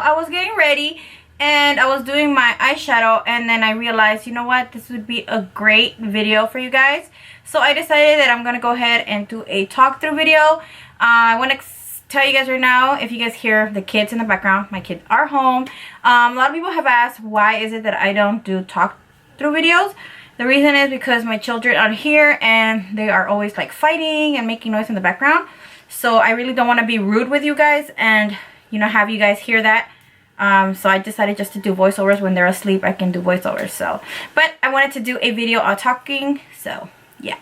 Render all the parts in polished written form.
I was getting ready and I was doing my eyeshadow, and then I realized, you know what, this would be a great video for you guys. So I decided that I'm gonna go ahead and do a talk through video. I want to tell you guys right now, if you guys hear the kids in the background, my kids are home. A lot of people have asked why is it that I don't do talk through videos. The reason is because my children are here and they are always like fighting and making noise in the background. So I really don't want to be rude with you guys and, you know, have you guys hear that. So I decided just to do voiceovers. When they're asleep, I can do voiceovers. So, but I wanted to do a video on talking. So yeah.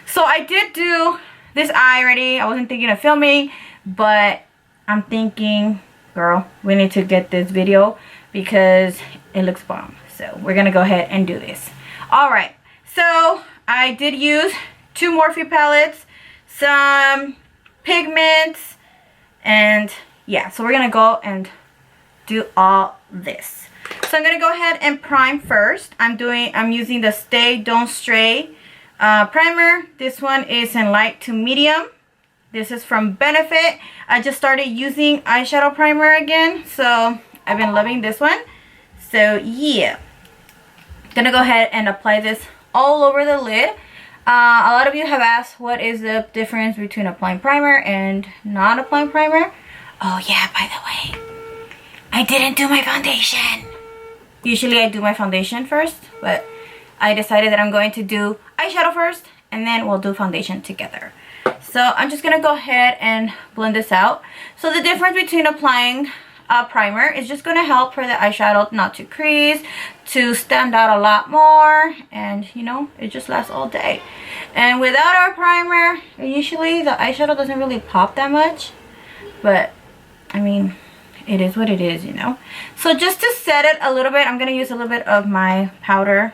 So I did do this eye already. I wasn't thinking of filming, but I'm thinking, girl, we need to get this video because it looks bomb. So we're gonna go ahead and do this. All right. So I did use 2 Morphe palettes, some pigments, and yeah, so we're gonna go and do all this. So I'm gonna go ahead and prime first. I'm using the Stay Don't Stray primer. This one is in light to medium. This is from Benefit. I just started using eyeshadow primer again, so I've been loving this one. So yeah, gonna go ahead and apply this all over the lid. A lot of you have asked what is the difference between applying primer and not applying primer. Oh yeah, by the way, I didn't do my foundation. Usually I do my foundation first, but I decided that I'm going to do eyeshadow first and then we'll do foundation together. So I'm just gonna go ahead and blend this out. So the difference between applying a primer is just gonna help for the eyeshadow not to crease, to stand out a lot more, and you know, it just lasts all day. And without our primer, usually the eyeshadow doesn't really pop that much, but I mean, it is what it is, you know. So just to set it a little bit, I'm gonna use a little bit of my powder.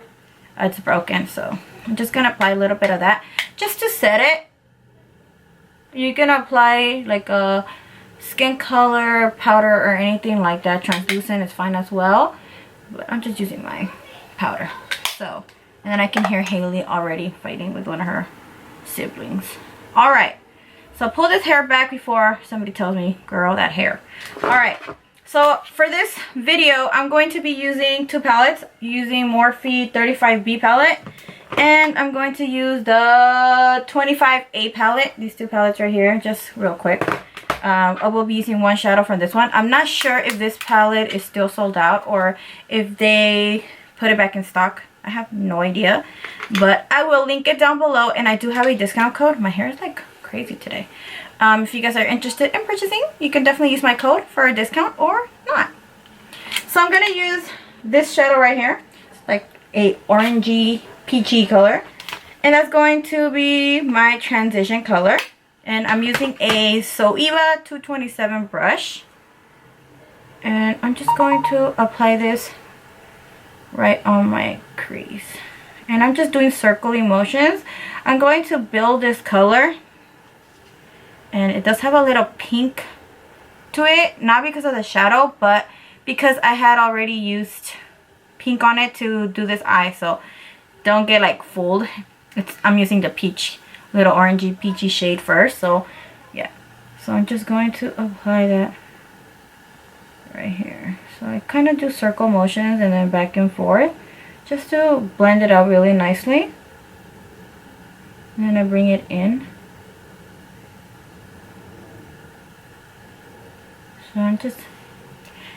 It's broken, so I'm just gonna apply a little bit of that just to set it. You can apply like a skin color powder or anything like that. Translucent is fine as well, but I'm just using my powder. So, and then I can hear Haley already fighting with one of her siblings. All right, so pull this hair back before somebody tells me, girl, that hair. All right, so for this video, I'm going to be using 2 palettes, using Morphe 35B palette, and I'm going to use the 25A palette, these 2 palettes right here, just real quick. I will be using one shadow from this one. I'm not sure if this palette is still sold out or if they put it back in stock. I have no idea, but I will link it down below, and I do have a discount code. My hair is like crazy today. If you guys are interested in purchasing, you can definitely use my code for a discount or not. So I'm going to use this shadow right here. It's like a orangey peachy color, and that's going to be my transition color. And I'm using a Soeva 227 brush, and I'm just going to apply this right on my crease, and I'm just doing circling motions. I'm going to build this color, and it does have a little pink to it, not because of the shadow, but because I had already used pink on it to do this eye, so don't get like fooled. I'm using the peach, little orangey peachy shade first. So yeah, so I'm just going to apply that right here. So I kind of do circle motions and then back and forth just to blend it out really nicely, and then I bring it in. So I'm just,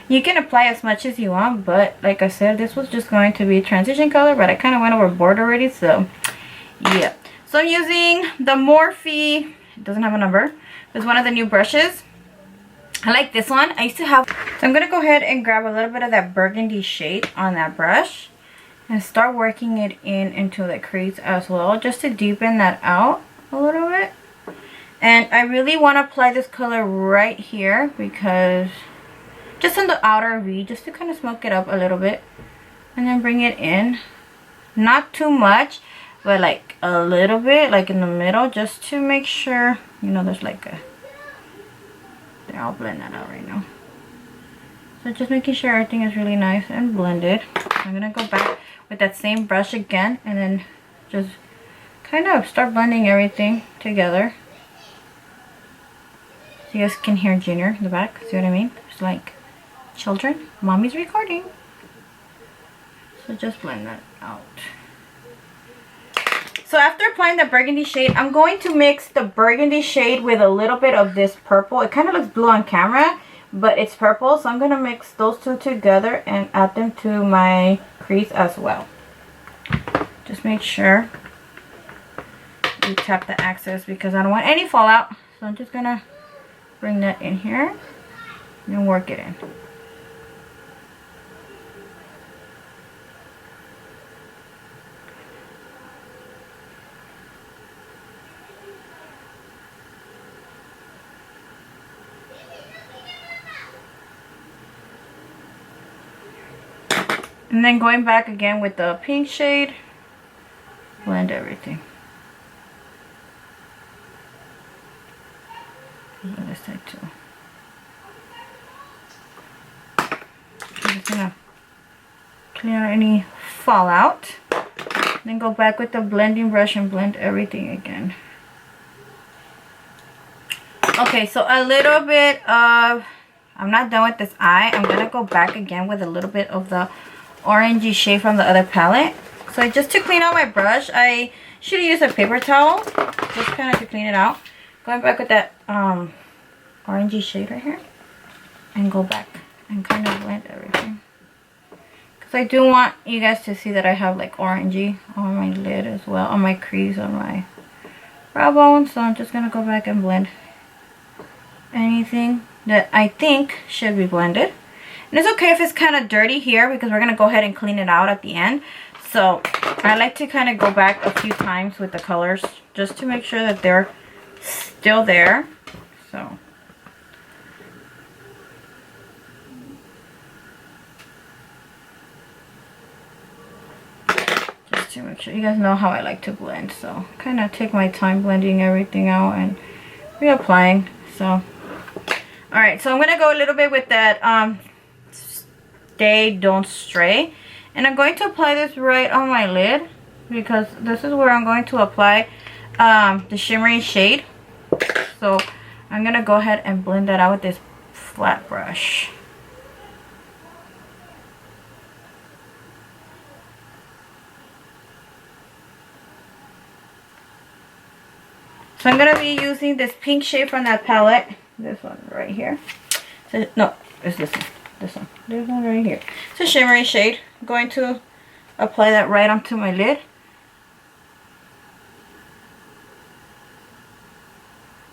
you can apply as much as you want, but like I said, this was just going to be transition color, but I kind of went overboard already, so yeah. So I'm using the Morphe, it doesn't have a number, it's one of the new brushes. I like this one. I used to have, so I'm going to go ahead and grab a little bit of that burgundy shade on that brush and start working it into the crease as well, just to deepen that out a little bit. And I really want to apply this color right here, because just on the outer V, just to kind of smoke it up a little bit, and then bring it in. Not too much, but like a little bit, like in the middle, just to make sure, you know, there's like a, there, I'll blend that out right now. So just making sure everything is really nice and blended. I'm gonna go back with that same brush again, and then just kind of start blending everything together. So you guys can hear Junior in the back, see what I mean? It's like Children, mommy's recording. So just blend that out. So after applying the burgundy shade, I'm going to mix the burgundy shade with a little bit of this purple. It kind of looks blue on camera, but it's purple. So I'm going to mix those two together and add them to my crease as well. Just make sure you tap the excess because I don't want any fallout. So I'm just going to bring that in here and work it in. And then going back again with the pink shade, blend everything. On this side too. I'm just gonna clean out any fallout. Then go back with the blending brush and blend everything again. Okay, so a little bit of, I'm not done with this eye. I'm gonna go back again with a little bit of the orangey shade from the other palette. So just to clean out my brush, I should use a paper towel just kind of to clean it out. Going back with that orangey shade right here and go back and kind of blend everything, because I do want you guys to see that I have like orangey on my lid as well, on my crease, on my brow bone. So I'm just gonna go back and blend anything that I think should be blended. And it's okay if it's kind of dirty here because we're going to go ahead and clean it out at the end. So I like to kind of go back a few times with the colors just to make sure that they're still there. So just to make sure, you guys know how I like to blend. So kind of take my time blending everything out and reapplying. So alright, so I'm going to go a little bit with that Stay Don't Stray, and I'm going to apply this right on my lid because this is where I'm going to apply the shimmery shade. So I'm going to go ahead and blend that out with this flat brush. So I'm going to be using this pink shade from that palette. This one right here. So, no, it's this one. This one right here. It's a shimmery shade. I'm going to apply that right onto my lid.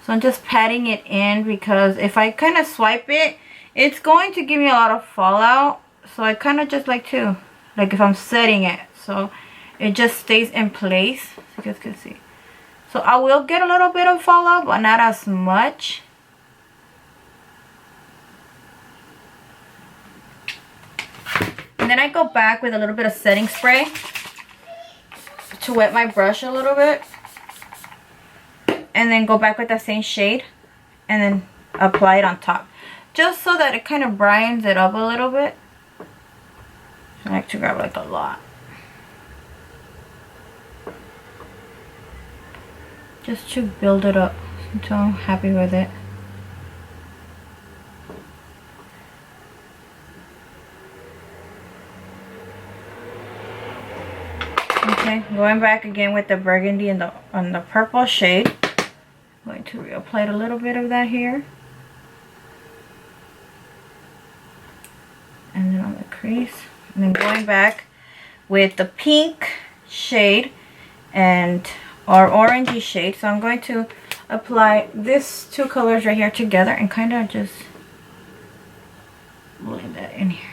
So I'm just patting it in because if I kind of swipe it, it's going to give me a lot of fallout. So I kind of just like to, like if I'm setting it, so it just stays in place. So you guys can see. So I will get a little bit of fallout, but not as much. And then I go back with a little bit of setting spray to wet my brush a little bit. And then go back with the same shade and then apply it on top. Just so that it kind of brightens it up a little bit. I like to grab like a lot. Just to build it up until I'm happy with it. Okay, going back again with the burgundy and the purple shade. I'm going to reapply a little bit of that here. And then on the crease. And then going back with the pink shade and our orangey shade. So I'm going to apply these two colors right here together and kind of just blend that in here.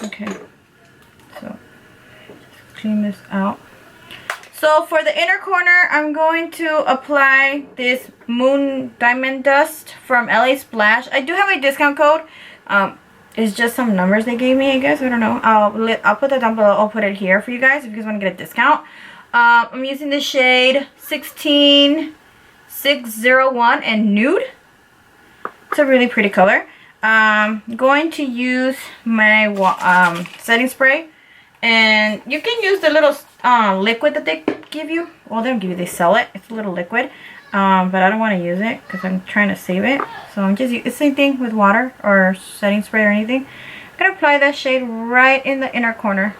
Okay, so just clean this out. So for the inner corner, I'm going to apply this Moon Diamond Dust from LA Splash. I do have a discount code. It's just some numbers they gave me, I guess. I don't know. I'll put that down below. I'll put it here for you guys if you guys want to get a discount. I'm using the shade 16601 and Nude. It's a really pretty color. I'm going to use my setting spray. And you can use the little liquid that they give you. Well, they don't give you, they sell it. It's a little liquid. But I don't want to use it because I'm trying to save it. So I'm just it's the same thing with water or setting spray or anything. I'm going to apply that shade right in the inner corner.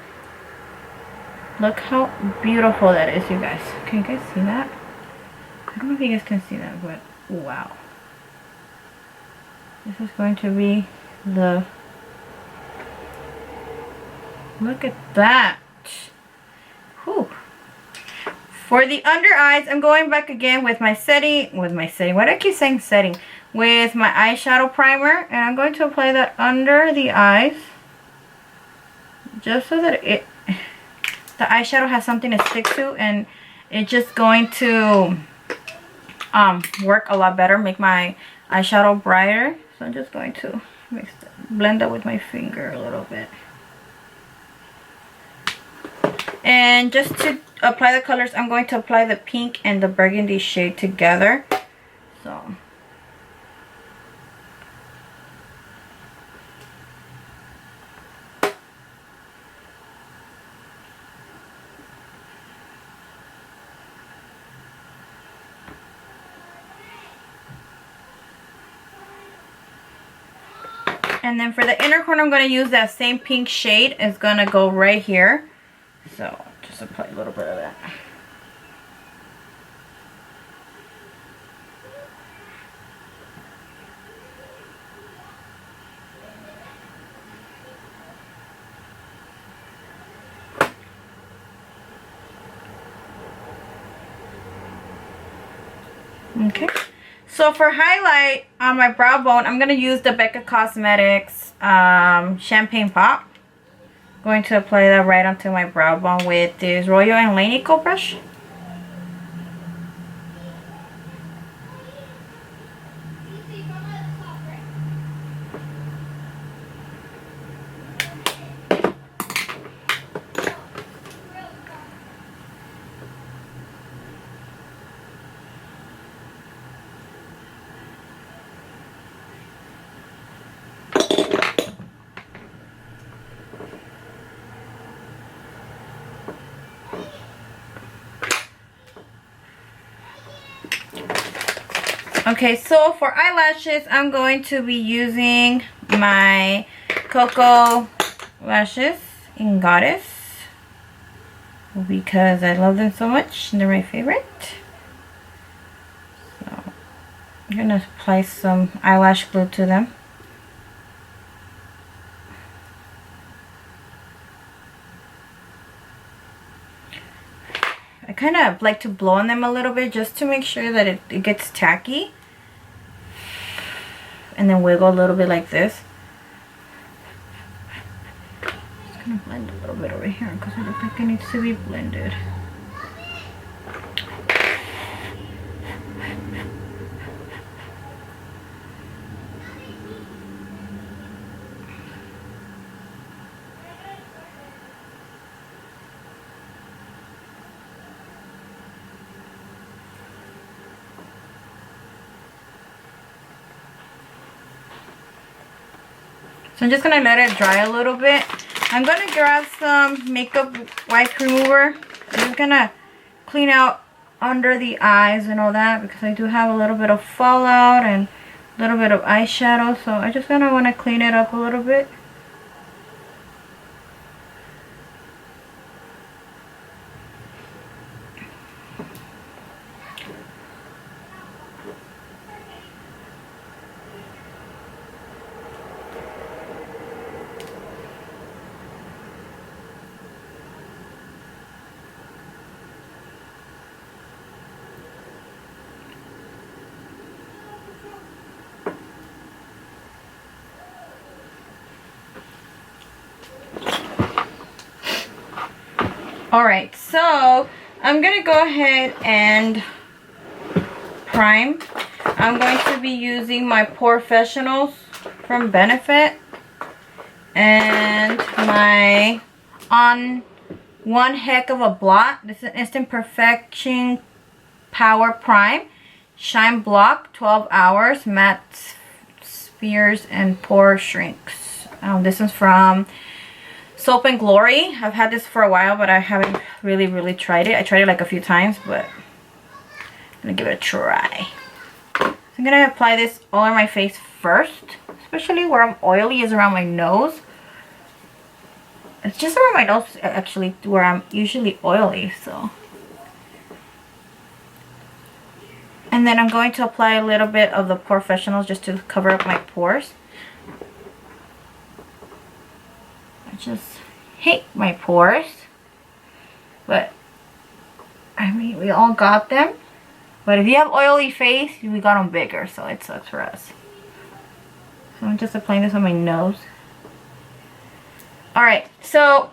Look how beautiful that is, you guys. Can you guys see that? I don't know if you guys can see that, but wow. This is going to be the... Look at that. Whew. For the under eyes, I'm going back again with my setting. Why do I keep saying setting? With my eyeshadow primer. And I'm going to apply that under the eyes. Just so that the eyeshadow has something to stick to. And it's just going to work a lot better. Make my eyeshadow brighter. So I'm just going to blend that with my finger a little bit. And just to apply the colors, I'm going to apply the pink and the burgundy shade together. So. And then for the inner corner, I'm going to use that same pink shade. It's going to go right here. So just apply a little bit of that. Okay. So for highlight on my brow bone, I'm going to use the Becca Cosmetics Champagne Pop. Going to apply that right onto my brow bone with this Royal and Laney coat brush. Okay, so for eyelashes, I'm going to be using my Coco lashes in Goddess because I love them so much. They're my favorite. So I'm going to apply some eyelash glue to them. I kind of like to blow on them a little bit just to make sure that it gets tacky. And then wiggle a little bit like this. Just gonna blend a little bit over here because it looks like it needs to be blended. So I'm just going to let it dry a little bit. I'm going to grab some makeup wipe remover. I'm just going to clean out under the eyes and all that because I do have a little bit of fallout and a little bit of eyeshadow. So I just kind of want to clean it up a little bit. Alright, so I'm going to go ahead and prime. I'm going to be using my Professionals from Benefit and my On One Heck of a Blot. This is Instant Perfection Power Prime. Shine Block, 12 hours, matte spheres and pore shrinks. This is from Soap and Glory. I've had this for a while, but I haven't really tried it. I tried it like a few times, but I'm gonna give it a try. So I'm gonna apply this all on my face first, especially where I'm oily is around my nose. It's just around my nose, actually, where I'm usually oily, so. And then I'm going to apply a little bit of the Professionals just to cover up my pores. I just hate my pores, but I mean, we all got them. But if you have oily face, we got them bigger, so it sucks for us. So I'm just applying this on my nose. Alright, so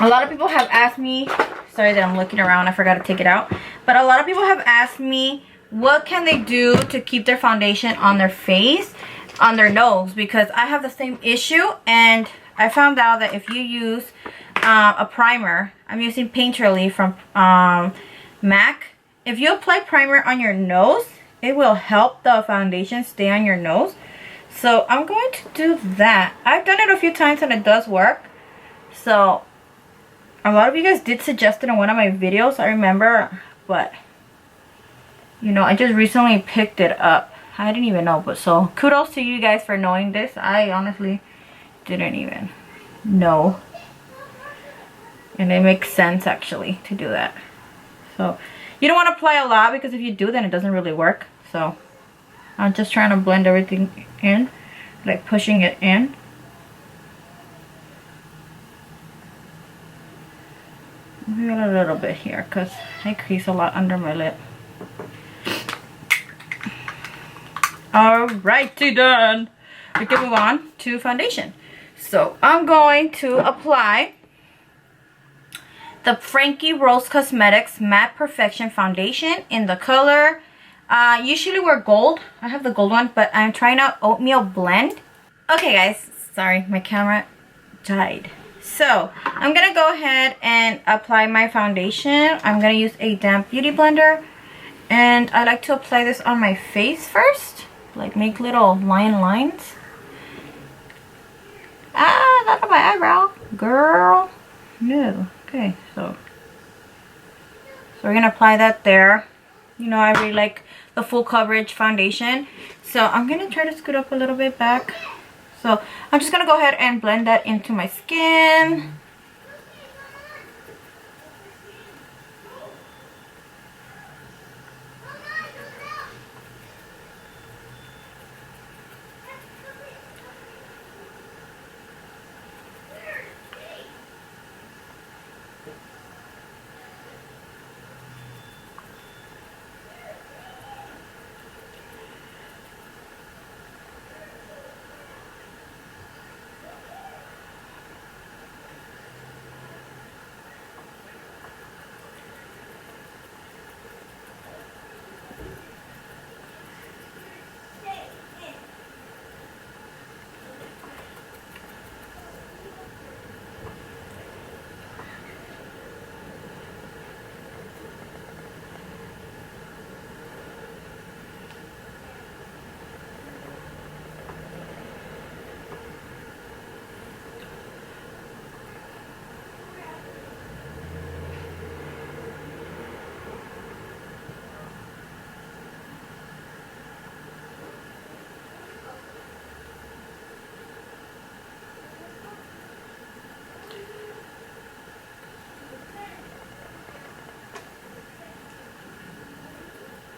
a lot of people have asked me, sorry that I'm looking around, I forgot to take it out. But a lot of people have asked me what can they do to keep their foundation on their face, on their nose, because I have the same issue. And I found out that if you use a primer, I'm using Painterly from MAC. If you apply primer on your nose, it will help the foundation stay on your nose. So I'm going to do that. I've done it a few times and it does work. So a lot of you guys did suggest it in one of my videos, I remember, but you know, I just recently picked it up. I didn't even know, but so kudos to you guys for knowing this. I honestly didn't even know. And it makes sense actually to do that. So you don't want to apply a lot, because if you do, then it doesn't really work. So I'm just trying to blend everything in, like pushing it in. Maybe a little bit here, because I crease a lot under my lip. Alrighty then. We can move on to foundation. So I'm going to apply the Frankie Rose Cosmetics Matte Perfection Foundation in the color, usually wear gold. I have the gold one, but I'm trying out Oatmeal Blend. Okay guys, sorry, my camera died. So I'm gonna go ahead and apply my foundation. I'm gonna use a damp beauty blender, and I like to apply this on my face first, like make little lines. Ah, not on my eyebrow, girl. No. Okay, so we're gonna apply that there. You know, I really like the full coverage foundation, so I'm gonna try to scoot up a little bit back. So I'm just gonna go ahead and blend that into my skin.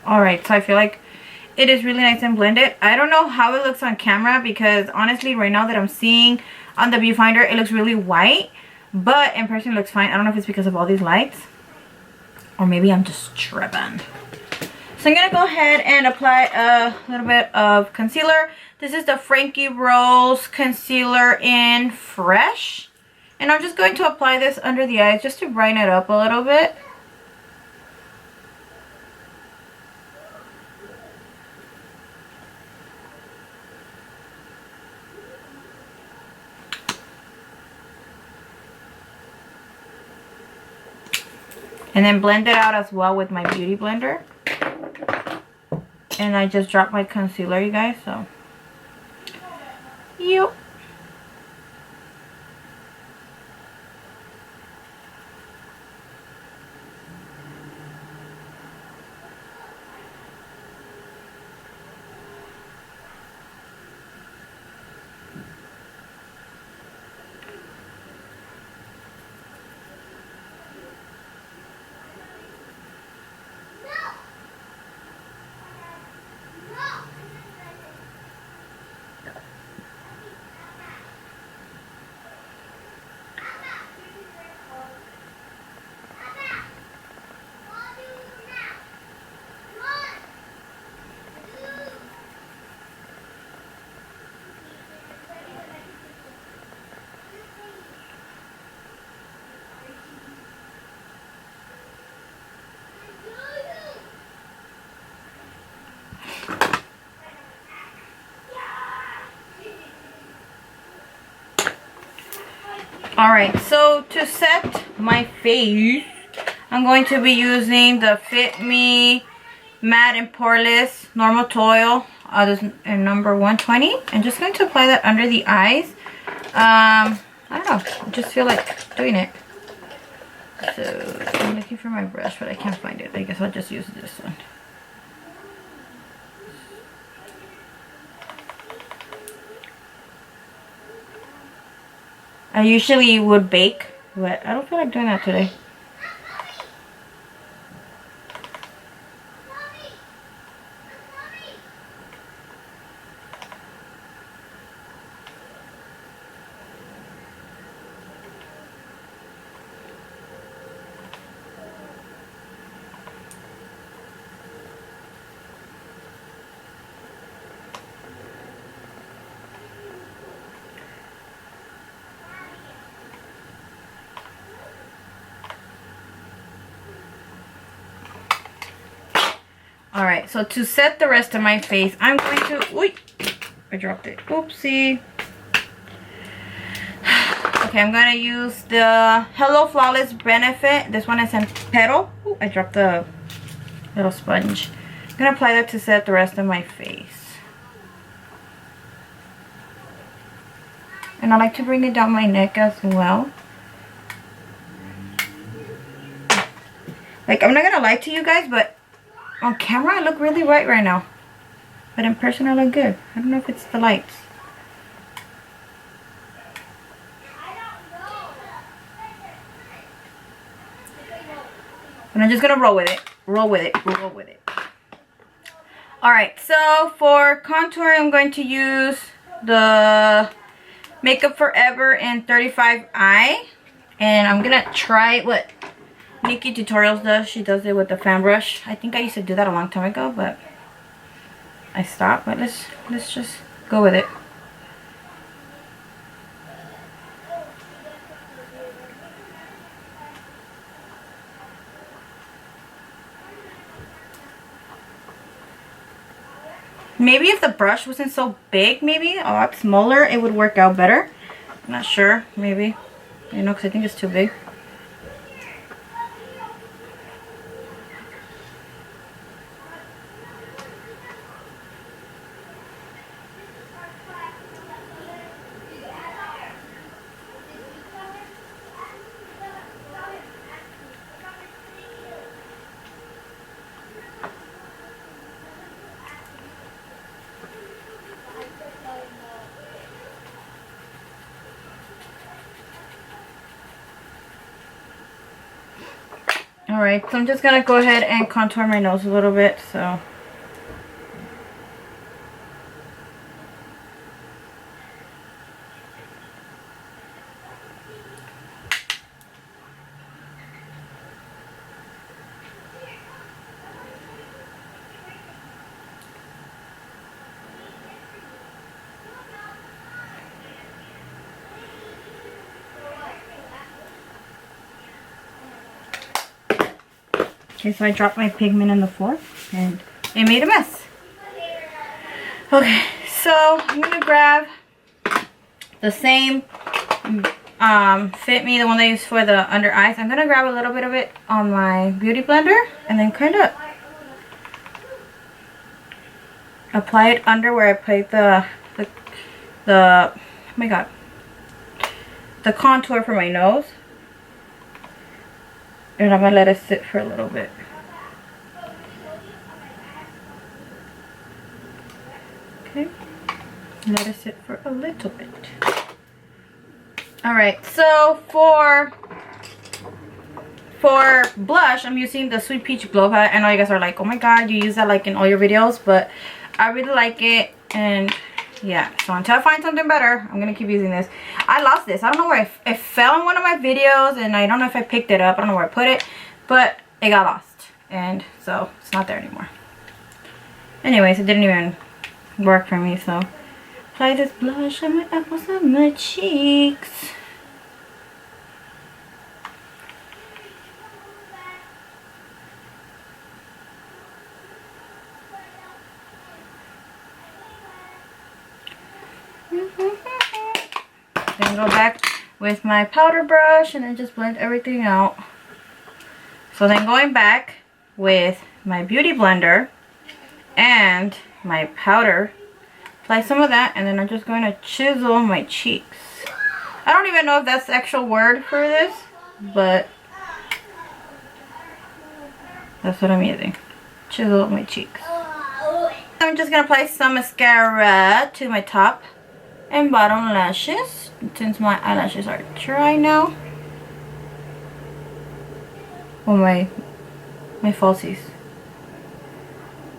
Alright, so I feel like it is really nice and blended. I don't know how it looks on camera, because honestly right now that I'm seeing on the viewfinder, it looks really white, but in person it looks fine. I don't know if it's because of all these lights, or maybe I'm just tripping. So I'm gonna go ahead and apply a little bit of concealer. This is the Frankie Rose Concealer in Fresh, and I'm just going to apply this under the eyes just to brighten it up a little bit. And then blend it out as well with my beauty blender. And I just dropped my concealer, you guys, so. Yep. Alright, so to set my face, I'm going to be using the Fit Me Matte and Poreless Normal Toil. This is number 120. I'm just going to apply that under the eyes. I don't know. I just feel like doing it. So I'm looking for my brush, but I can't find it. I guess I'll just use this one. I usually would bake, but I don't feel like doing that today. Alright, so to set the rest of my face, I'm going to... Oy, I dropped it. Oopsie. Okay, I'm going to use the Hello Flawless Benefit. This one is in Petal. Ooh, I dropped the little sponge. I'm going to apply that to set the rest of my face. And I like to bring it down my neck as well. Like, I'm not going to lie to you guys, but on camera I look really white right now. But in person I look good. I don't know if it's the lights. And I'm just gonna roll with it. Roll with it. Roll with it. Alright, so for contour I'm going to use the Makeup Forever in 35i. And I'm gonna try what Nikki Tutorials does. She does it with the fan brush. I think I used to do that a long time ago, but I stopped. But let's just go with it. Maybe if the brush wasn't so big, maybe a lot smaller, it would work out better. I'm not sure. Maybe, you know, because I think it's too big. Alright, so I'm just going to go ahead and contour my nose a little bit, so. Okay, so I dropped my pigment on the floor and it made a mess. Okay, so I'm gonna grab the same Fit Me, the one I use for the under eyes. I'm gonna grab a little bit of it on my beauty blender and then kind of apply it under where I played the oh my god, the contour for my nose. And I'm gonna let it sit for a little bit. Okay, let it sit for a little bit. Alright, so for blush, I'm using the Sweet Peach Glow Palette. I know you guys are like, oh my god, you use that like in all your videos, but I really like it. And yeah, so until I find something better, I'm gonna keep using this. I lost this. I don't know where it fell in one of my videos, and I don't know if I picked it up. I don't know where I put it, but it got lost, and so it's not there anymore. Anyways, it didn't even work for me, so apply this blush on my apples and my cheeks. Then go back with my powder brush and then just blend everything out. So then going back with my beauty blender and my powder, apply some of that, and then I'm just going to chisel my cheeks. I don't even know if that's the actual word for this, but that's what I'm using. Chisel my cheeks. I'm just going to apply some mascara to my top and bottom lashes since my eyelashes are dry now. Or my falsies.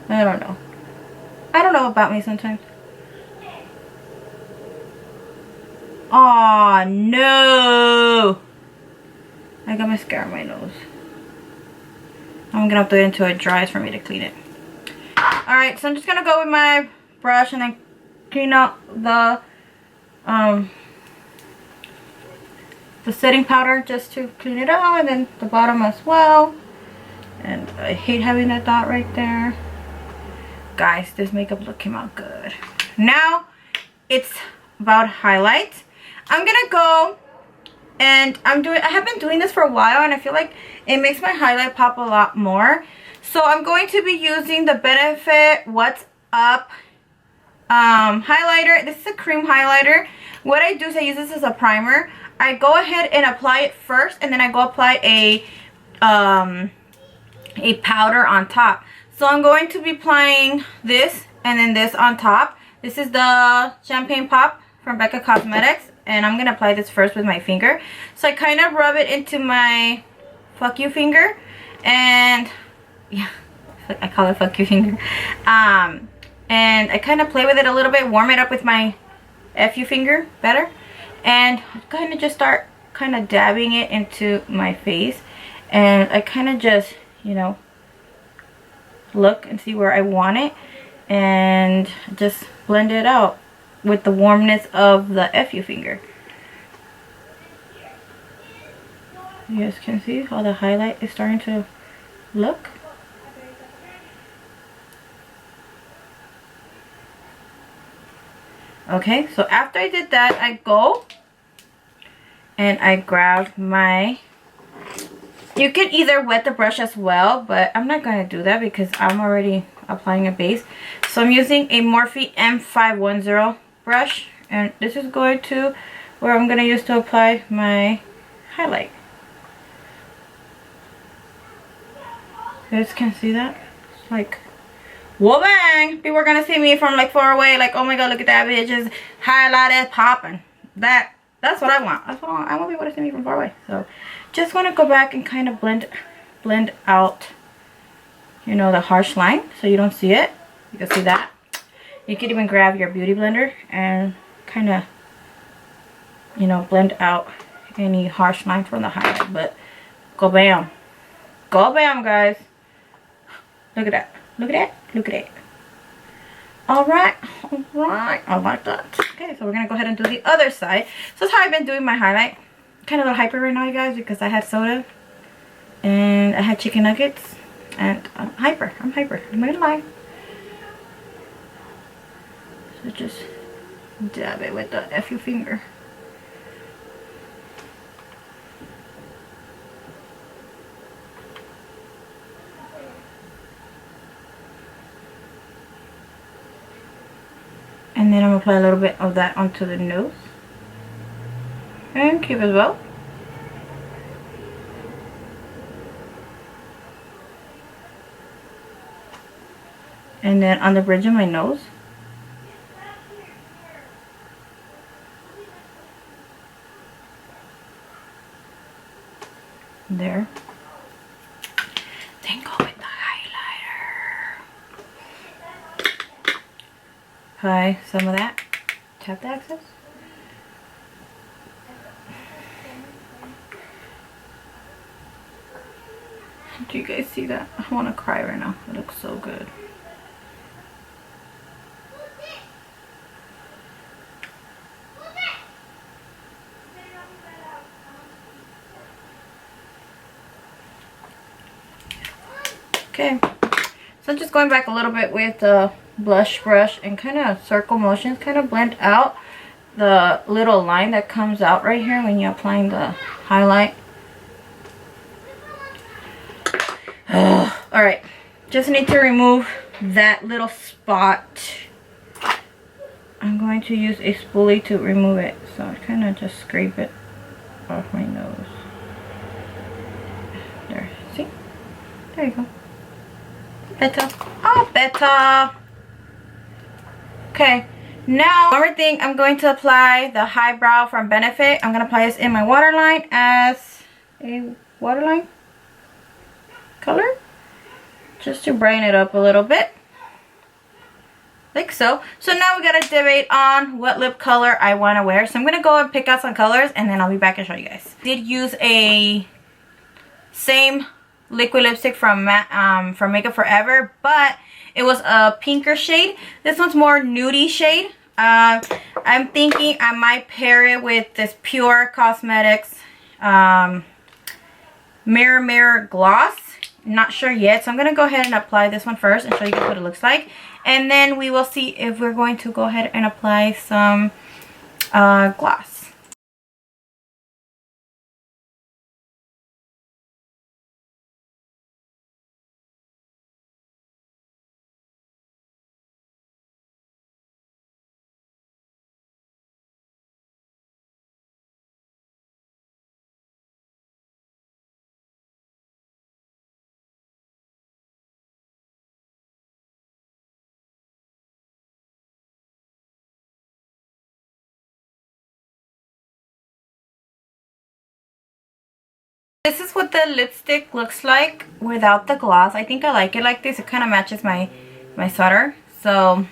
I don't know. I don't know about me sometimes. Oh no! I got mascara on my nose. I'm gonna have to wait until it dries for me to clean it. Alright, so I'm just gonna go with my brush and then clean out the setting powder just to clean it out, and then the bottom as well. And I hate having that dot right there. Guys, this makeup look came out good. Now it's about highlights. I'm gonna go and I have been doing this for a while, and I feel like it makes my highlight pop a lot more. So I'm going to be using the Benefit What's Up highlighter. This is a cream highlighter. What I do is I use this as a primer. I go ahead and apply it first, and then I go apply a powder on top. So I'm going to be applying this and then this on top. This is the Champagne Pop from Becca Cosmetics, and I'm gonna apply this first with my finger. So I kind of rub it into my fuck you finger, and yeah, I call it fuck you finger. And I kind of play with it a little bit, warm it up with my fu finger better, and kind of just start kind of dabbing it into my face, and I kind of just, you know, look and see where I want it and just blend it out with the warmness of the fu finger. You guys can see how the highlight is starting to look. Okay, so after I did that, I go and I grab my, you can either wet the brush as well, but I'm not going to do that because I'm already applying a base. So I'm using a Morphe M510 brush, and this is going to where I'm going to use to apply my highlight. You guys can see that? It's like, whoa bang! People are going to see me from like far away, like, oh my god, look at that bitch, is highlighted, popping. That's what I want. That's what I want. I want people to see me from far away. So just want to go back and kind of blend out, you know, the harsh line so you don't see it. You can see that. You could even grab your beauty blender and kind of, you know, blend out any harsh line from the highlight. But go bam. Go bam, guys. Look at that. Look at that. Look at that. Alright. Alright. I like that. Okay, so we're going to go ahead and do the other side. So that's how I've been doing my highlight. Kind of a little hyper right now, you guys, because I had soda and I had chicken nuggets, and I'm hyper. I'm hyper. I'm not gonna lie. So just dab it with the fu finger. And then I'm going to apply a little bit of that onto the nose. And cute as well. And then on the bridge of my nose. There. Then go with the highlighter. Apply some of that. Tap the excess. Do you guys see that? I want to cry right now. It looks so good. Okay, so I'm just going back a little bit with the blush brush and kind of circle motions, kind of blend out the little line that comes out right here when you're applying the highlight. Alright, just need to remove that little spot. I'm going to use a spoolie to remove it, so I kind of just scrape it off my nose. There, see? There you go. Better. Oh, better. Okay, now one more thing, I'm going to apply the highbrow from Benefit. I'm going to apply this in my waterline as a waterline color, just to brighten it up a little bit, like so. So now we gotta debate on what lip color I want to wear. So I'm gonna go and pick out some colors, and then I'll be back and show you guys. I did use a same liquid lipstick from Makeup Forever, but it was a pinker shade. This one's more nudie shade. I'm thinking I might pair it with this Pure Cosmetics Mirror Gloss. Not sure yet, so I'm going to go ahead and apply this one first and show you guys what it looks like. And then we will see if we're going to go ahead and apply some gloss. This is what the lipstick looks like without the gloss. I think I like it like this. It kind of matches my sweater. So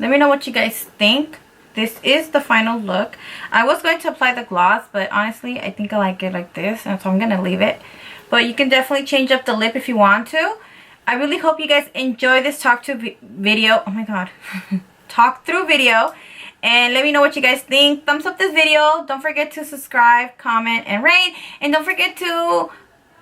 let me know what you guys think. This is the final look. I was going to apply the gloss, but honestly I think I like it like this, and so I'm gonna leave it. But you can definitely change up the lip if you want to. I really hope you guys enjoy this talk to video. Oh my god. Talk through video. And let me know what you guys think. Thumbs up this video. Don't forget to subscribe, comment, and rate. And don't forget to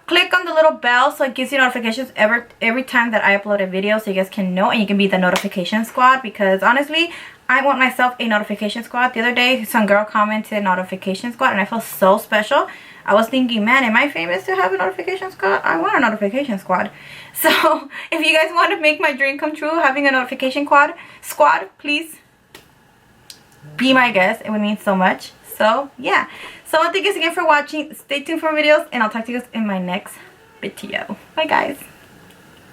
click on the little bell so it gives you notifications every time that I upload a video, so you guys can know and you can be the notification squad. Because honestly, I want myself a notification squad. The other day, some girl commented notification squad, and I felt so special. I was thinking, man, am I famous to have a notification squad? I want a notification squad. So if you guys want to make my dream come true, having a notification squad, please be my guest. It would mean so much. So yeah, so thank you guys again for watching. Stay tuned for videos, and I'll talk to you guys in my next video. Bye guys.